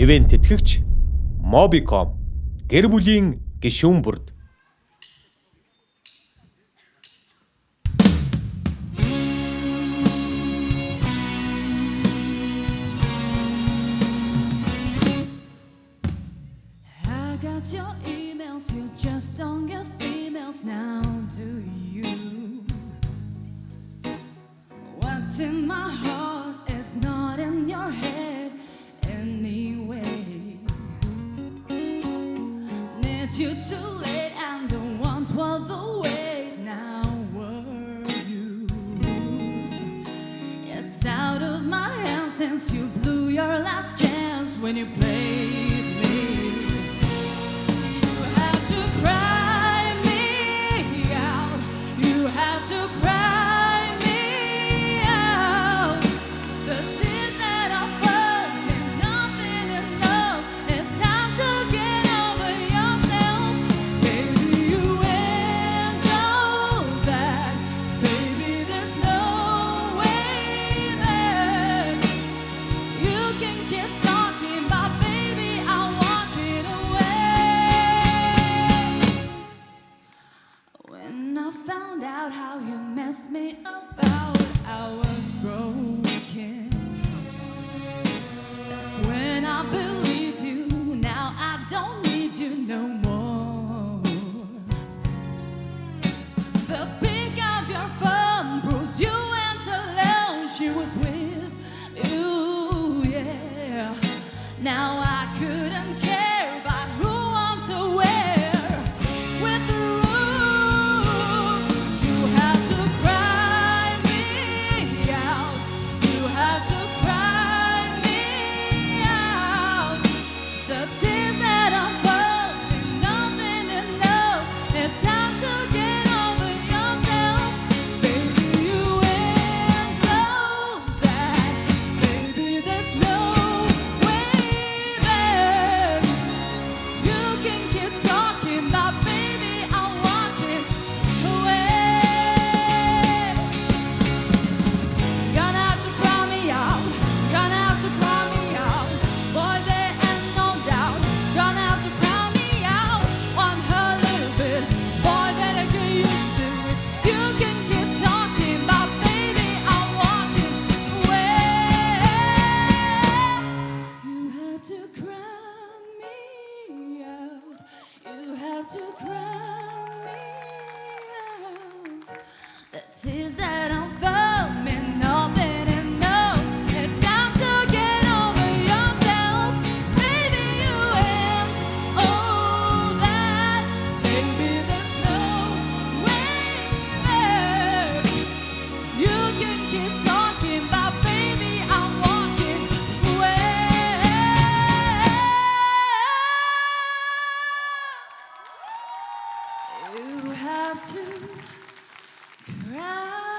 Ивент тэтгэгч Mobicom гэр бүлийн гишүүн бүрд I got your emails, you just don't get females now, do you? What's in my heart is not in your head anyway. Need you too late and don't want for the wait. Now were you? It's out of my hands since you blew your last chance when you played me. You had to cry me out. You had to cry me out. The tears that are falling, nothing enough. It's time to get over yourself. Baby, you went all that. Baby, there's no way back. You can keep talking, but baby, I'm walking away. When I found out how you messed me about, I was broken. When I believed you, now I don't need you no more. The pic of your phone proves you went alone. She was with you, yeah. Now I couldn't care about who I'm to wear. With the roof, you had to cry me out. You had to cry me out. The tears that I'm falling, nothing enough. It's time to get over yourself. Baby, you went all that. Baby, there's no way back. You can keep talking, but baby, I'm walking away. Gonna have to cry me out. Gonna have to cry me out. Boy, there ain't no doubt. Gonna have to cry me out. Want her a little bit. Boy, better get used to it. You can keep talking, but baby, I'm walking away. You have to cry me out. You have to cry me out. The tears that I'm foaming, nothing enough. It's time to get over yourself. Baby, you ain't all that. Baby, there's no way back. You can keep talking, but baby, I'm walking away. You have to cry